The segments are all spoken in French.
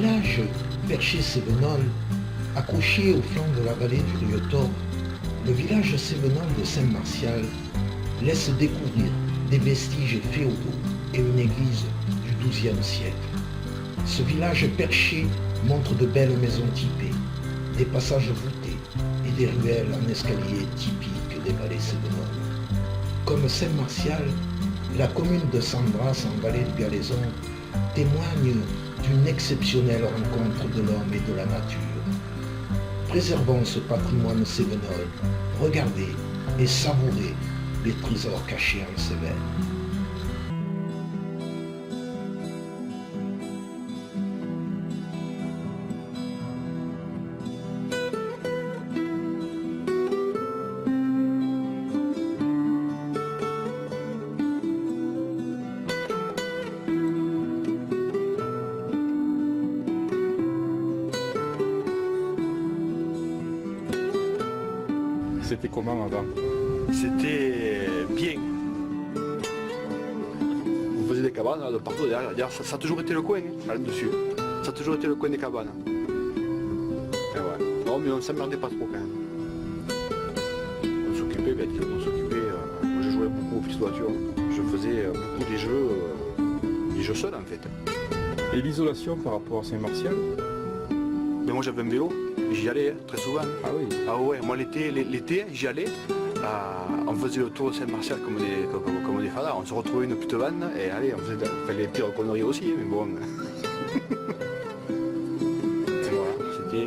village Perché-Sévenol, accroché au flanc de la vallée du Riotor, le village sévenol de Saint-Martial laisse découvrir des vestiges féodaux et une église du XIIe siècle. Ce village perché montre de belles maisons typées, des passages voûtés et des ruelles en escalier typiques des vallées sévenoles. Comme Saint-Martial, la commune de Sambras en vallée de Galaison témoigne d'une exceptionnelle rencontre de l'homme et de la nature. Préservons ce patrimoine sévenol, regardez et savourez les trésors cachés en Cévennes. C'était comment avant? C'était bien. On faisait des cabanes là, de partout derrière. D'ailleurs, ça a toujours été le coin, là-dessus. Ça a toujours été le coin des cabanes. Et ouais. Non, mais on s'emmerdait pas trop quand même. On s'occupait, moi je jouais beaucoup aux petites voitures. Je faisais beaucoup des jeux seuls en fait. Et l'isolation par rapport à Saint-Martial? Mais moi j'avais un vélo, et j'y allais très souvent. Ah oui. Ah ouais, moi l'été j'y allais. On faisait le tour de Saint-Martial comme des fadas. On se retrouvait une petite vanne et allez, on faisait les pires conneries aussi, mais bon. Et voilà, c'était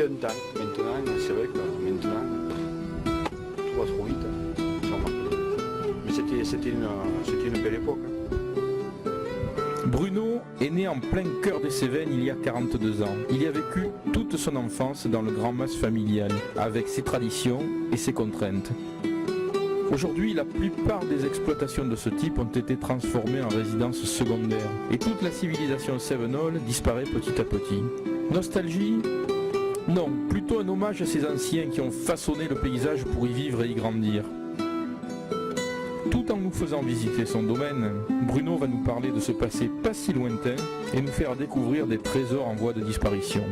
un temps. Maintenant, c'est vrai que maintenant, tout va trop vite. Sans remarquer. Mais c'était une belle époque. Bruno est né en plein cœur des Cévennes il y a 42 ans. Il y a vécu toute son enfance dans le grand mas familial, avec ses traditions et ses contraintes. Aujourd'hui, la plupart des exploitations de ce type ont été transformées en résidences secondaires, et toute la civilisation cévenole disparaît petit à petit. Nostalgie ? Non, plutôt un hommage à ces anciens qui ont façonné le paysage pour y vivre et y grandir. Tout en nous faisant visiter son domaine, Bruno va nous parler de ce passé pas si lointain et nous faire découvrir des trésors en voie de disparition.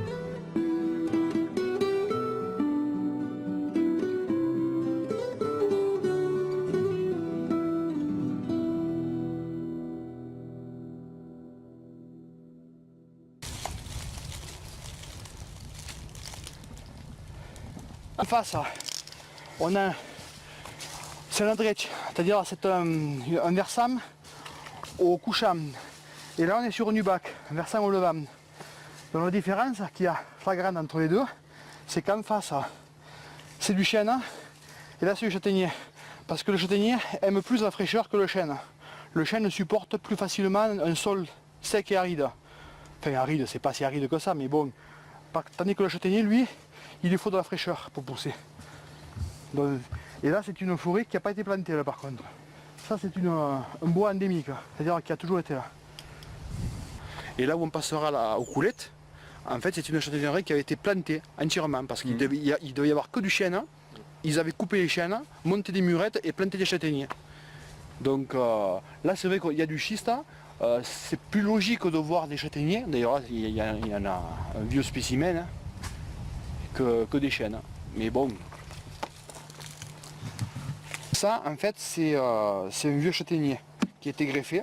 En face, on a c'est un dretch, c'est-à-dire c'est un versant au couchant. Et là on est sur un nubac, un versant au levant. Donc la différence qu'il y a flagrante entre les deux, c'est qu'en face c'est du chêne et là c'est du châtaignier. Parce que le châtaignier aime plus la fraîcheur que le chêne. Le chêne supporte plus facilement un sol sec et aride. Enfin aride, c'est pas si aride que ça, mais bon. Tandis que le châtaignier, lui, il lui faut de la fraîcheur pour pousser. Donc, et là c'est une forêt qui n'a pas été plantée là par contre. Ça c'est un bois endémique, c'est-à-dire qui a toujours été là. Et là où on passera là, aux coulettes, en fait c'est une châtaignerie qui avait été plantée entièrement parce qu'il devait y avoir que du chêne. Ils avaient coupé les chênes, monté des murettes et planté des châtaigniers. Donc là c'est vrai qu'il y a du schiste, c'est plus logique de voir des châtaigniers, d'ailleurs il y en a un vieux spécimen que des chênes. Mais bon. Ça, en fait, c'est un vieux châtaignier qui a été greffé.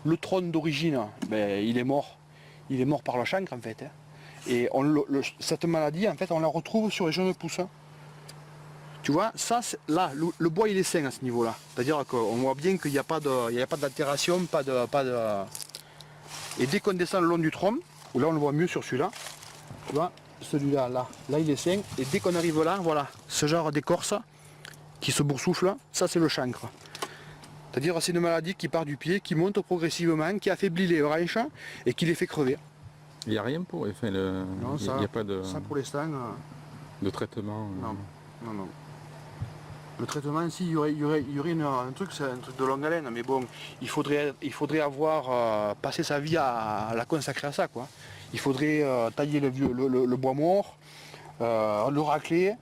Le trône d'origine, il est mort. Il est mort par le chancre, en fait. Et cette maladie, en fait, on la retrouve sur les jeunes pousses. Tu vois, ça, là, le bois, il est sain à ce niveau-là. C'est-à-dire qu'on voit bien qu'il n'y a pas d'altération, pas de... Et dès qu'on descend le long du tronc, où là, on le voit mieux sur celui-là, tu vois, celui-là, là, il est sain. Et dès qu'on arrive là, voilà, ce genre d'écorce qui se boursoufle, ça c'est le chancre. C'est-à-dire c'est une maladie qui part du pied, qui monte progressivement, qui affaiblit les branches et qui les fait crever. Il n'y a rien pour... Enfin, non, il n'y a pas de... Ça pour l'instant... de traitement Non. Le traitement, si, il y aurait un truc, c'est un truc de longue haleine, mais bon, il faudrait avoir passé sa vie à la consacrer à ça, quoi. Il faudrait tailler le bois mort, le racler.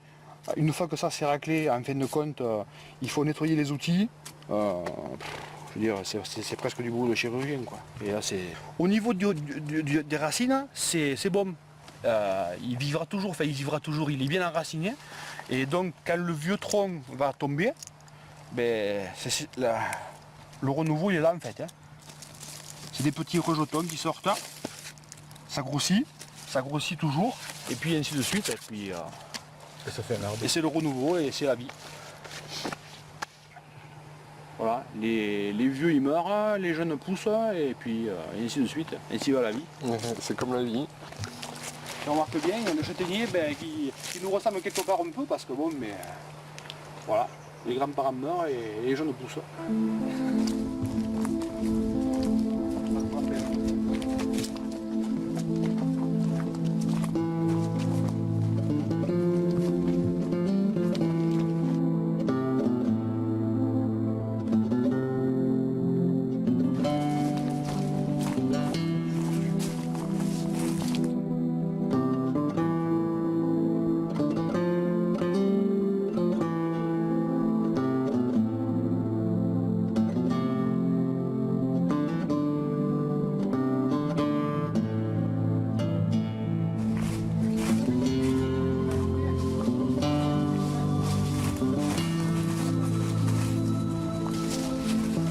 Une fois que ça c'est raclé, en fin de compte, il faut nettoyer les outils. Je veux dire, c'est presque du boulot de chirurgien, quoi. Et là, au niveau des racines, c'est bon. Il vivra toujours, il est bien enraciné. Et donc, quand le vieux tronc va tomber, ben, le renouveau, il est là, en fait. Hein. C'est des petits rejetons qui sortent. Ça grossit toujours, et puis ainsi de suite. Et puis, Et ça fait un arbre. et c'est le renouveau, et c'est la vie. Voilà, les vieux ils meurent, les jeunes poussent, et puis ainsi de suite, ainsi va la vie. C'est comme la vie. Et on remarque bien, il y a le châtaignier qui nous ressemble quelque part un peu, parce que bon, mais voilà, les grands-parents meurent et les jeunes poussent.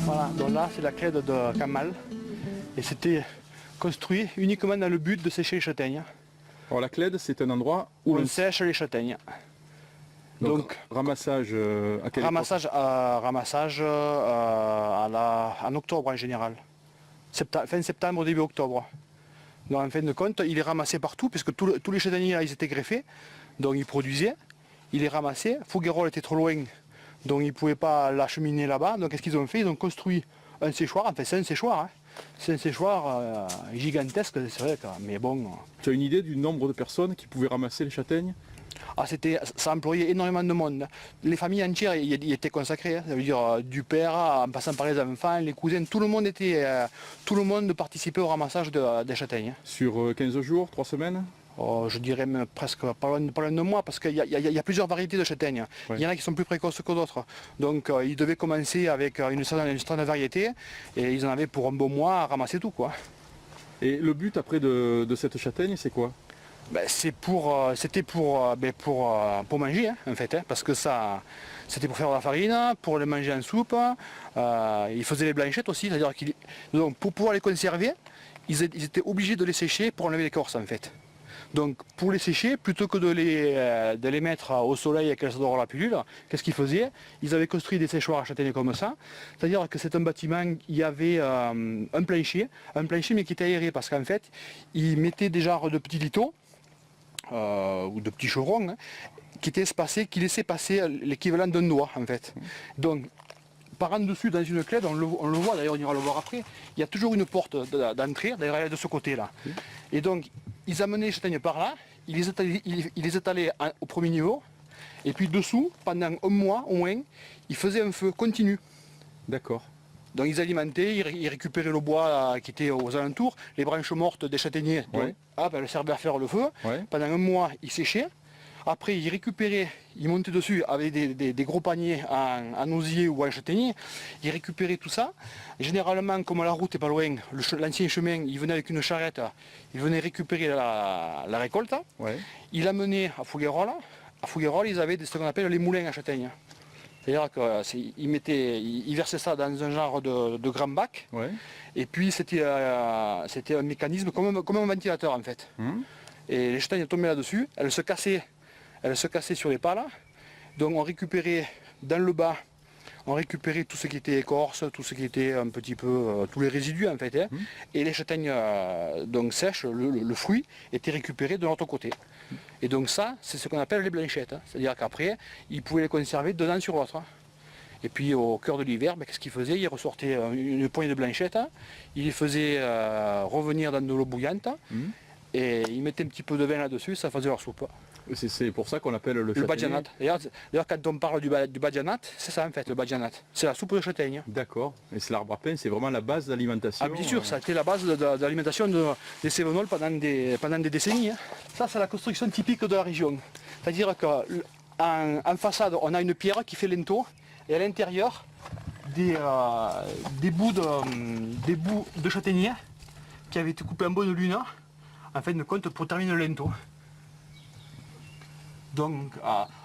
Voilà, donc là c'est la clé de Kamal et c'était construit uniquement dans le but de sécher les châtaignes. Alors la clède, c'est un endroit où On sèche les châtaignes. donc ramassage à quelle Ramassage, en octobre en général. Fin septembre, début octobre. Donc en fin de compte, il est ramassé partout puisque tous les châtaigniers là, ils étaient greffés, donc ils produisaient. Il est ramassé. Fouguerolles était trop loin, donc ils ne pouvaient pas l'acheminer là-bas. Donc qu'est-ce qu'ils ont fait? Ils ont construit un séchoir. Enfin c'est un séchoir. Hein. C'est un séchoir gigantesque, c'est vrai. Mais bon. Tu as une idée du nombre de personnes qui pouvaient ramasser les châtaignes? Ah, ça employait énormément de monde. Les familles entières y étaient consacrées. Hein. Ça veut dire du père, en passant par les enfants, les cousins, tout le monde participait au ramassage des châtaignes. Sur 15 jours, 3 semaines? Oh, je dirais même presque pas loin de mois, parce qu'il y a plusieurs variétés de châtaignes. Ouais. Il y en a qui sont plus précoces que d'autres. Donc ils devaient commencer avec une certaine variété, et ils en avaient pour un bon mois à ramasser tout, quoi. Et le but après de cette châtaigne, c'est quoi? Ben, c'était pour manger, hein, en fait, hein, parce que ça, c'était pour faire de la farine, pour les manger en soupe. Ils faisaient les blanchettes aussi, c'est-à-dire donc pour pouvoir les conserver, ils étaient obligés de les sécher pour enlever l'écorce, en fait. Donc pour les sécher, plutôt que de les mettre au soleil et qu'elles dorent la pilule, qu'est-ce qu'ils faisaient? Ils avaient construit des séchoirs à châtaignes comme ça. C'est-à-dire que c'est un bâtiment, il y avait un plancher mais qui était aéré, parce qu'en fait, ils mettaient des genres de petits liteaux, ou de petits chevrons, hein, qui laissaient passer l'équivalent d'un doigt, en fait. Donc par en dessus, dans une clé, on le voit, d'ailleurs on ira le voir après, il y a toujours une porte d'entrée, d'ailleurs elle est de ce côté-là. Et donc ils amenaient les châtaignes par là, ils les étalaient au premier niveau, et puis dessous, pendant un mois au moins, ils faisaient un feu continu. D'accord. Donc ils alimentaient, ils récupéraient le bois qui était aux alentours, les branches mortes des châtaigniers, Ouais. elles servaient à faire le feu. Ouais. Pendant un mois, ils séchaient. Après, ils récupéraient, ils montaient dessus avec des gros paniers en osier ou en châtaignier. Ils récupéraient tout ça. Et généralement, comme la route n'est pas loin, l'ancien chemin, ils venaient avec une charrette, ils venaient récupérer la récolte. Ouais. Ils l'amenaient à Fouguerolles. À Fouguerolles, ils avaient ce qu'on appelle les moulins à châtaignes. C'est-à-dire qu'ils versaient ça dans un genre de grand bac. Ouais. Et puis c'était un mécanisme comme un ventilateur, en fait. Et les châtaignes tombaient là-dessus, elles se cassaient sur les pales. Donc on récupérait dans le bas, on récupérait tout ce qui était écorce, tout ce qui était un petit peu, tous les résidus, en fait. Hein. Et les châtaignes donc sèches, le fruit, était récupéré de l'autre côté. Et donc ça, c'est ce qu'on appelle les blanchettes. Hein. C'est-à-dire qu'après, ils pouvaient les conserver de l'un sur l'autre. Hein. Et puis au cœur de l'hiver, qu'est-ce qu'ils faisaient? Ils ressortaient une poignée de blanchettes, hein. Ils les faisaient revenir dans de l'eau bouillante, et ils mettaient un petit peu de vin là-dessus, ça faisait leur soupe. C'est pour ça qu'on appelle le châtaignier. Badjanat. D'ailleurs, quand on parle du badjanat, c'est ça en fait, le badjanat. C'est la soupe de châtaigne. D'accord. Et c'est l'arbre à pain, c'est vraiment la base d'alimentation. Ah bien sûr, ça a été la base de l'alimentation des Cévenols pendant des décennies. Hein. Ça, c'est la construction typique de la région. C'est-à-dire qu'en façade, on a une pierre qui fait linteau, et à l'intérieur, des bouts de châtaignier qui avaient été coupés en bonne lune, en fin de compte, pour terminer le linteau. Donc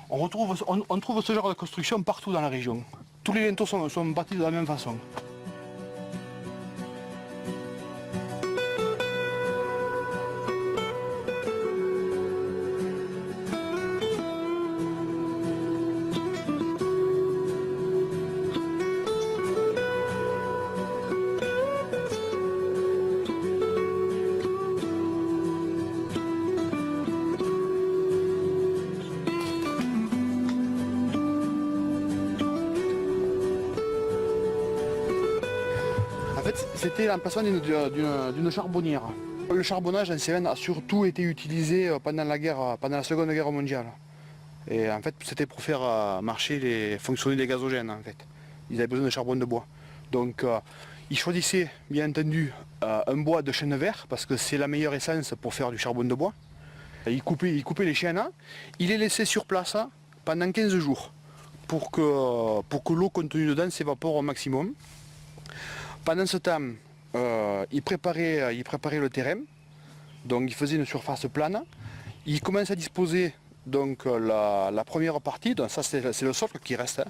on trouve ce genre de construction partout dans la région. Tous les linteaux sont bâtis de la même façon. C'était l'emplacement d'une charbonnière. Le charbonnage en Cévennes a surtout été utilisé pendant la Seconde Guerre mondiale. Et en fait, c'était pour faire fonctionner les gazogènes en fait. Ils avaient besoin de charbon de bois. Donc ils choisissaient bien entendu un bois de chêne vert parce que c'est la meilleure essence pour faire du charbon de bois. Ils coupaient les chênes, ils les laissaient sur place pendant 15 jours pour que l'eau contenue dedans s'évapore au maximum. Pendant ce temps, il préparait le terrain, donc il faisait une surface plane. Il commence à disposer donc la première partie, donc ça c'est le socle qui reste.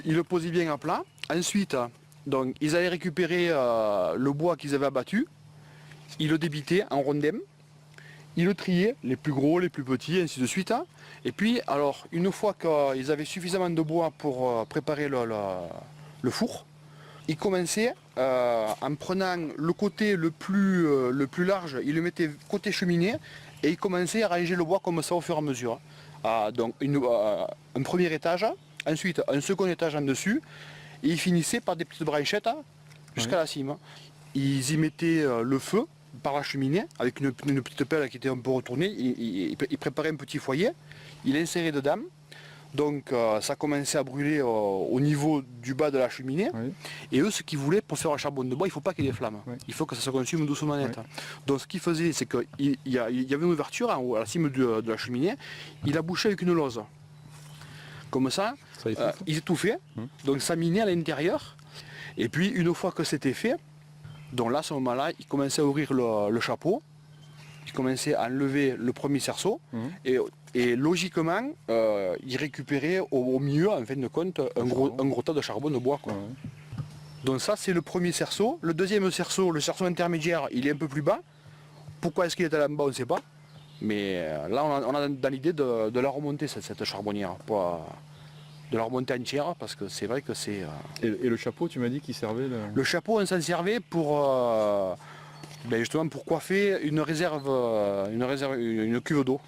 Il le posait bien à plat. Ensuite, donc, ils allaient récupérer le bois qu'ils avaient abattu, ils le débitaient en rondins, ils le triaient, les plus gros, les plus petits, ainsi de suite. Et puis, alors, une fois qu'ils avaient suffisamment de bois pour préparer le four, il commençait en prenant le côté le plus large, il le mettait côté cheminée et il commençait à ranger le bois comme ça au fur et à mesure. Donc un premier étage, ensuite un second étage en dessus et il finissait par des petites branchettes jusqu'à la cime. Ils y mettaient le feu par la cheminée avec une petite pelle qui était un peu retournée, il préparait un petit foyer, il insérait dedans. Donc ça commençait à brûler au niveau du bas de la cheminée. Oui. Et eux, ce qu'ils voulaient pour faire un charbon de bois, il ne faut pas qu'il y ait des flammes. Oui. Il faut que ça se consume doucement net. Oui. Donc ce qu'ils faisaient, c'est qu'il y avait une ouverture à la cime de la cheminée. Il a bouché avec une lose. Comme ça ils étouffaient. Donc ça minait à l'intérieur. Et puis une fois que c'était fait, donc là à ce moment-là, il commençait à ouvrir le chapeau. Il commençait à enlever le premier cerceau. Et logiquement, il récupérait au milieu, en fin de compte, un gros tas de charbon de bois. Quoi. Donc ça, c'est le premier cerceau. Le deuxième cerceau, le cerceau intermédiaire, il est un peu plus bas. Pourquoi est-ce qu'il est allé en bas, on ne sait pas. Mais là, on a dans l'idée de la remonter, cette charbonnière. De la remonter entière, parce que c'est vrai que c'est... Et le chapeau, tu m'as dit qu'il servait... Le chapeau, on s'en servait pour... justement pour coiffer une cuve d'eau.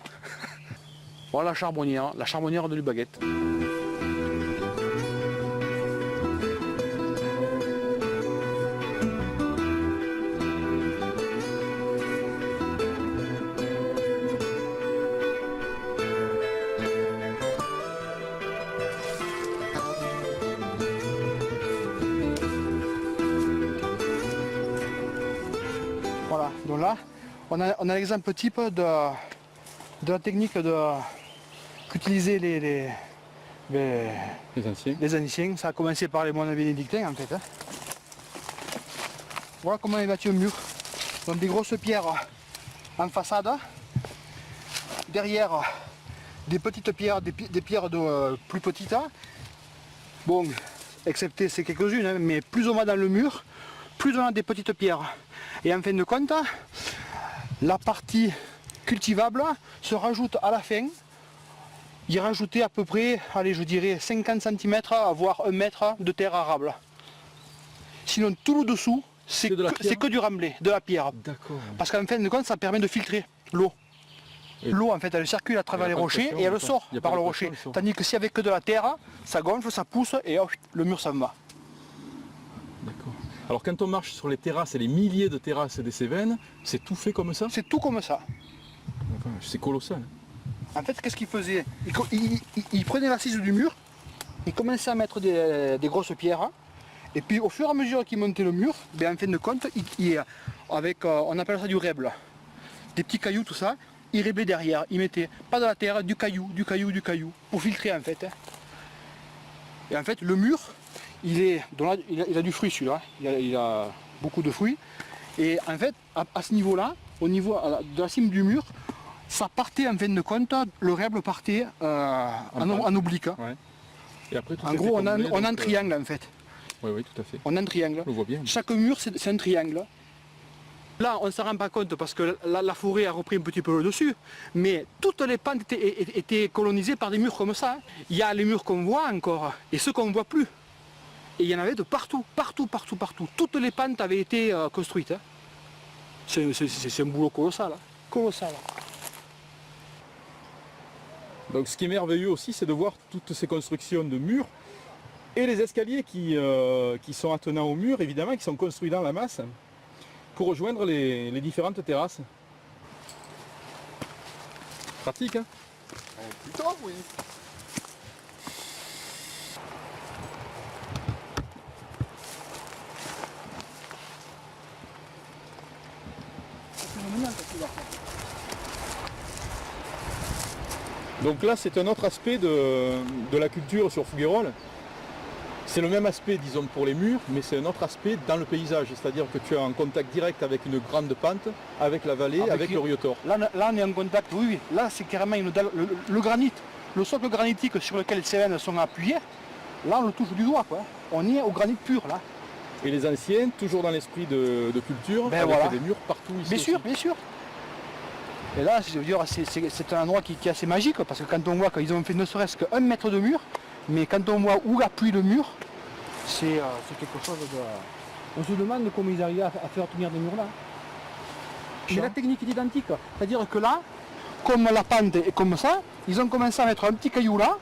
Voilà la charbonnière de Lubaguette. Voilà, donc là, on a l'exemple type de la technique qu'utilisaient les anciens. Ça a commencé par les moines bénédictins en fait. Voilà comment on a bâti un mur. Donc des grosses pierres en façade. Derrière des petites pierres, des pierres plus petites. Bon, excepté ces quelques-unes, mais plus ou moins dans le mur, plus on a des petites pierres. Et en fin de compte, la partie cultivable se rajoute à la fin. Il rajoutait à peu près, allez, je dirais 50 cm voire 1 mètre de terre arable. Sinon tout le dessous, c'est que du remblai, de la pierre. Parce qu'en fin de compte, ça permet de filtrer l'eau. L'eau en fait elle circule à travers les rochers et elle sort par le rocher. Tandis que si avec que de la terre, ça gonfle, ça pousse et hop, le mur s'en va. D'accord. Alors quand on marche sur les terrasses et les milliers de terrasses des Cévennes, c'est tout fait comme ça? C'est tout comme ça. C'est colossal. En fait, qu'est-ce qu'il faisait? Il prenait l'assise du mur, il commençait à mettre des grosses pierres, et puis au fur et à mesure qu'il montait le mur, ben, en fin de compte, on appelle ça du rèble, des petits cailloux, tout ça, il réblait derrière, il mettait pas de la terre, du caillou, pour filtrer en fait. Et en fait, le mur, il a du fruit celui-là, il a beaucoup de fruits. Et en fait, à ce niveau-là, au niveau de la cime du mur, ça partait en fin de compte, le rèble partait en oblique. Ouais. Et après, tout En est gros, fait on a comme un donc, triangle en fait. Oui, oui, tout à fait. On a un triangle. On le voit bien. Chaque mur, c'est un triangle. Là, on ne s'en rend pas compte parce que la forêt a repris un petit peu le dessus, mais toutes les pentes étaient colonisées par des murs comme ça. Il y a les murs qu'on voit encore et ceux qu'on ne voit plus. Et il y en avait de partout, partout, partout, partout. Toutes les pentes avaient été construites. Hein. C'est un boulot colossal. Hein. Colossal. Donc ce qui est merveilleux aussi, c'est de voir toutes ces constructions de murs et les escaliers qui sont attenants aux murs, évidemment, qui sont construits dans la masse pour rejoindre les différentes terrasses. Pratique, hein? Plutôt, oui. Donc là, c'est un autre aspect de la culture sur Fouguerolles. C'est le même aspect, disons, pour les murs, mais c'est un autre aspect dans le paysage. C'est-à-dire que tu es en contact direct avec une grande pente, avec la vallée, avec le Riotor. Là, on est en contact, oui, oui. Là, c'est carrément une dalle. Le granit, le socle granitique sur lequel les Cévennes sont appuyées, là, on le touche du doigt, quoi. On est au granit pur, là. Et les anciens, toujours dans l'esprit de culture, Ben avec voilà. des murs partout ici. Bien sûr, aussi. bien sûr. Et là, je veux dire, c'est un endroit qui est assez magique, parce que quand on voit qu'ils ont fait ne serait-ce qu'un mètre de mur, mais quand on voit où appuie le mur, c'est quelque chose de... On se demande comment ils arrivent à faire tenir des murs là. Mais la technique est identique. C'est-à-dire que là, comme la pente est comme ça, ils ont commencé à mettre un petit caillou là,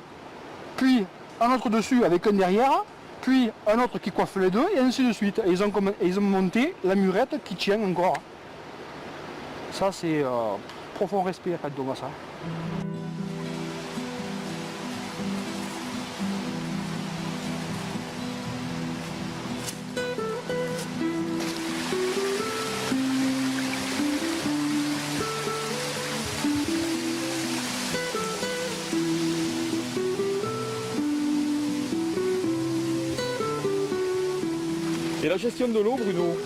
puis un autre dessus avec un derrière, puis un autre qui coiffe les deux, et ainsi de suite. Et ils ont monté la murette qui tient encore. Ça, c'est profond respect quand on voit ça. Et la gestion de l'eau, Bruno?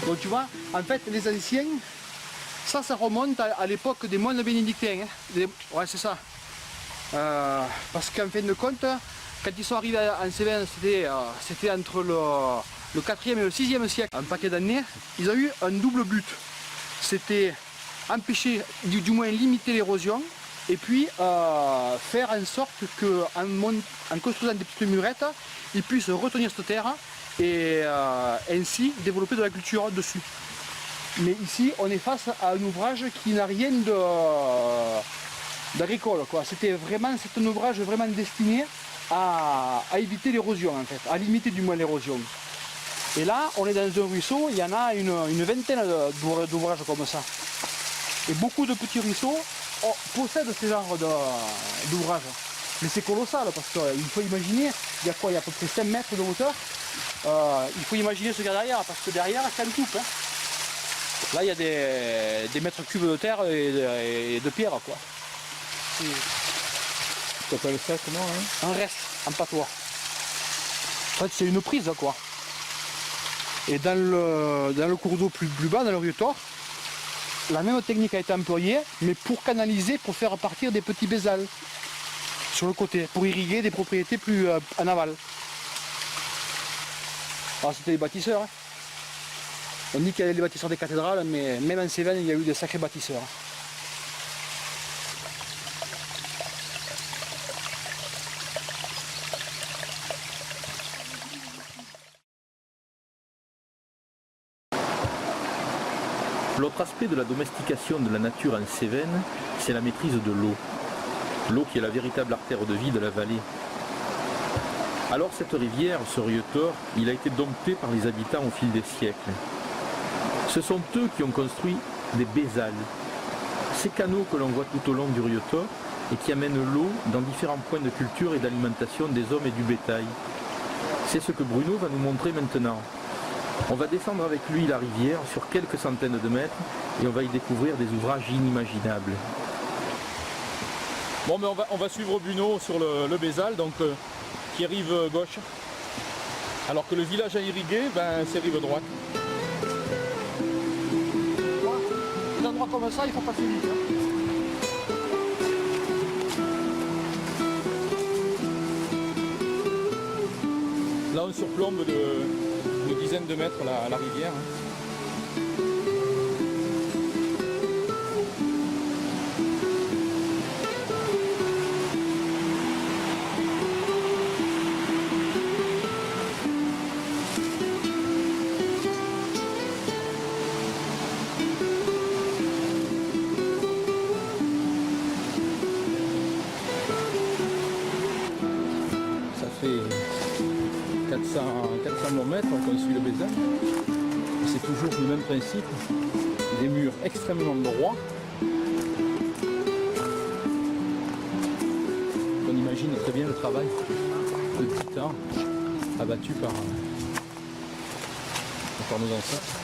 Donc tu vois, en fait, les anciens, ça remonte à l'époque des moines bénédictins. Hein. Ouais, c'est ça. Parce qu'en fin de compte, quand ils sont arrivés en Cévennes, c'était entre le 4e et le 6e siècle, un paquet d'années, ils ont eu un double but. C'était empêcher, du moins limiter l'érosion, et puis faire en sorte qu'en construisant des petites murettes, ils puissent retenir cette terre et ainsi développer de la culture dessus. Mais ici, on est face à un ouvrage qui n'a rien d'agricole, quoi. C'est un ouvrage vraiment destiné à éviter l'érosion, en fait, à limiter du moins l'érosion. Et là, on est dans un ruisseau, il y en a une vingtaine d'ouvrages comme ça. Et beaucoup de petits ruisseaux possèdent ce genre d'ouvrages. Mais c'est colossal parce qu'il faut imaginer, il y a quoi? Il y a à peu près 5 mètres de hauteur. Il faut imaginer ce qu'il y a derrière, parce que derrière, ça me coupe. Hein. Là, il y a des mètres cubes de terre et de pierre, quoi. Tu appelles ça comment, hein? Un reste, en patois. En fait, c'est une prise, quoi. Et dans le cours d'eau plus bas, dans le Riotor, la même technique a été employée, mais pour canaliser, pour faire partir des petits bézals sur le côté, pour irriguer des propriétés plus en aval. Alors c'était des bâtisseurs. Hein. On dit qu'il y a les bâtisseurs des cathédrales, mais même en Cévennes, il y a eu des sacrés bâtisseurs. L'autre aspect de la domestication de la nature en Cévennes, c'est la maîtrise de l'eau. L'eau qui est la véritable artère de vie de la vallée. Alors cette rivière, ce Riotor, il a été dompté par les habitants au fil des siècles. Ce sont eux qui ont construit des bézales, ces canaux que l'on voit tout au long du Riotor et qui amènent l'eau dans différents points de culture et d'alimentation des hommes et du bétail. C'est ce que Bruno va nous montrer maintenant. On va descendre avec lui la rivière sur quelques centaines de mètres et on va y découvrir des ouvrages inimaginables. Bon, mais on va suivre Buneau sur le Bézal, donc qui est rive gauche. Alors que le village à irriguer, ben, c'est rive droite. Des endroits comme ça, il faut passer vite. Là, on surplombe de dizaines de mètres la rivière. Ça fait 400 mètres qu'on suit le Bézal. C'est toujours le même principe, des murs extrêmement droits. On imagine très bien le travail de titan abattu par nos ancêtres.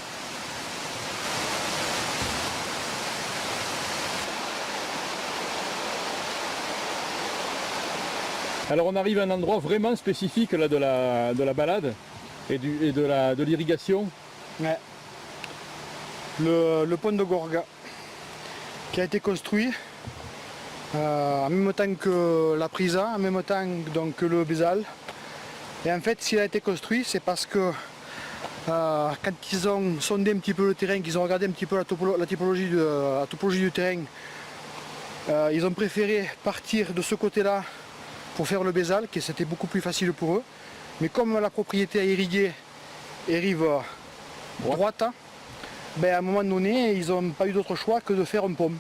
Alors on arrive à un endroit vraiment spécifique là, de la balade et de l'irrigation. Ouais. Le pont de Gorga qui a été construit en même temps que la Prisa, en même temps donc, que le Bézal. Et en fait, s'il a été construit, c'est parce que quand ils ont sondé un petit peu le terrain, qu'ils ont regardé un petit peu la typologie du terrain, ils ont préféré partir de ce côté-là pour faire le Bézal, qui c'était beaucoup plus facile pour eux. Mais comme la propriété à irriguer est rive droite, ben à un moment donné, ils n'ont pas eu d'autre choix que de faire un pont.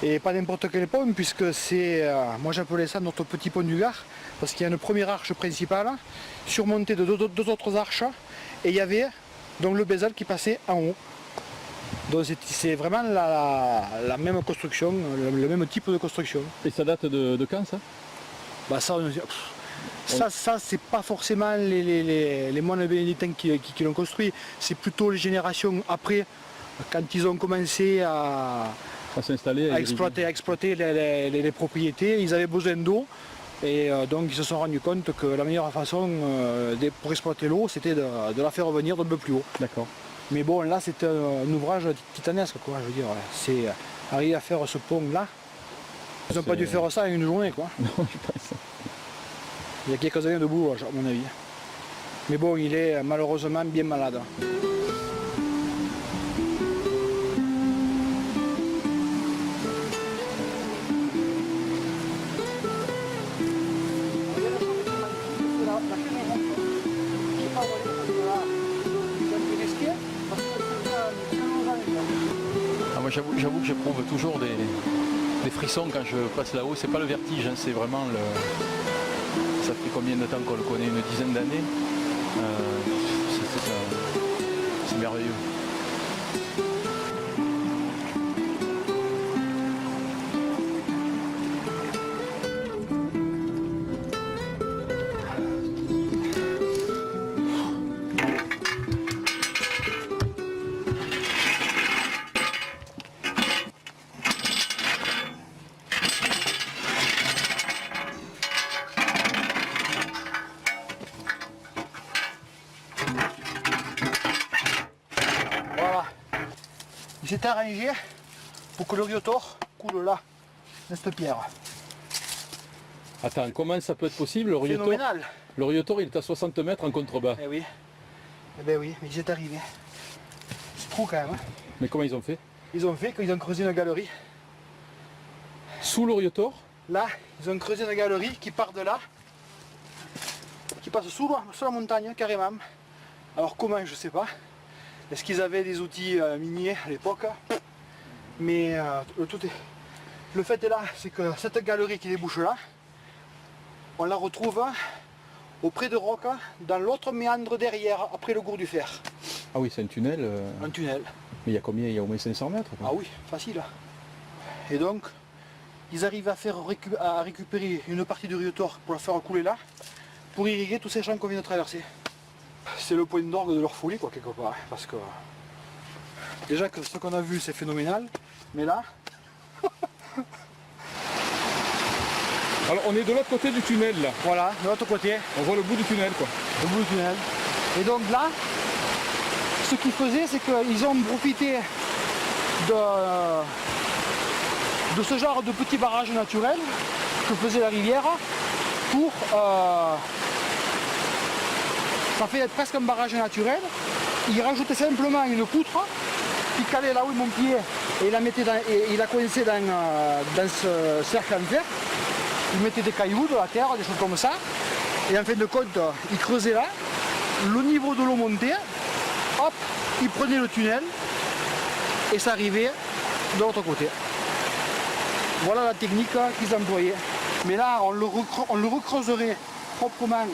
Et pas n'importe quel pont, puisque c'est, moi j'appelais ça notre petit pont du Gard, parce qu'il y a une première arche principale, surmontée de deux autres arches, et il y avait donc le Bézal qui passait en haut. Donc c'est vraiment la même construction, le même type de construction. Et ça date de quand ça? Bah ça c'est pas forcément les moines bénédictins qui l'ont construit, c'est plutôt les générations après, quand ils ont commencé à s'installer, à exploiter les propriétés, ils avaient besoin d'eau et donc ils se sont rendus compte que la meilleure façon pour exploiter l'eau c'était de la faire revenir d'un peu plus haut. D'accord. Mais bon là c'est un ouvrage titanesque quoi, je veux dire, c'est arriver à faire ce pont là. Ils n'ont pas dû faire ça en une journée quoi. Non, je pense. Il y a quelques années debout à mon avis. Mais bon, il est malheureusement bien malade. Ah, moi j'avoue que j'éprouve toujours des frissons quand je passe là-haut. C'est pas le vertige, hein, c'est vraiment le... Ça fait combien de temps qu'on le connaît? Une dizaine d'années. C'est merveilleux. Voilà. Il s'est arrangé pour que le riotor coule là, dans cette pierre. Attends, comment ça peut être possible? Le riotor il est à 60 mètres en contrebas. Eh oui. Eh ben oui, mais il s'est arrivé. C'est trop quand même. Hein. Mais comment ils ont fait? Ils ont fait qu'ils ont creusé une galerie. Sous le riotor? Là, ils ont creusé une galerie qui part de là, qui passe sous la montagne carrément. Alors comment, je sais pas. Est-ce qu'ils avaient des outils miniers à l'époque? Mais le fait est là, c'est que cette galerie qui débouche là, on la retrouve auprès de Roca, dans l'autre méandre derrière, après le Gour du Fer. Ah oui, c'est un tunnel. Un tunnel. Mais il y a combien? Il y a au moins 500 mètres quoi. Ah oui, facile. Et donc, ils arrivent à récupérer une partie du riotor pour la faire couler là, pour irriguer tous ces champs qu'on vient de traverser. c'est le point d'orgue de leur folie, quoi, quelque part. Parce que déjà que ce qu'on a vu, c'est phénoménal. Mais là, Alors on est de l'autre côté du tunnel là. voilà, de l'autre côté, On voit le bout du tunnel quoi. le bout du tunnel. Et donc là, ce qu'ils faisaient, c'est qu'ils ont profité de ce genre de petits barrages naturels que faisait la rivière pour... ça fait presque un barrage naturel. Ils rajoutaient simplement une poutre qui calait là où est mon pied et il la coincé dans ce cercle en fer. Ils mettaient des cailloux, de la terre, des choses comme ça. Et en fin de compte, ils creusaient là. Le niveau de l'eau montait. Hop, ils prenaient le tunnel. Et ça arrivait de l'autre côté. Voilà la technique qu'ils employaient. Mais là, on le recreuserait proprement.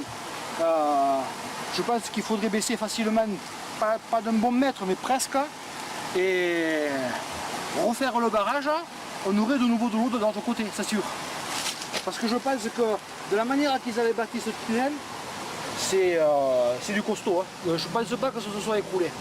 Je pense qu'il faudrait baisser facilement, pas d'un bon mètre, mais presque. Et refaire le barrage, on aurait de nouveau de l'eau de l'autre côté, c'est sûr. Parce que je pense que de la manière qu'ils avaient bâti ce tunnel, c'est du costaud. Hein. Je ne pense pas que ça se soit écroulé.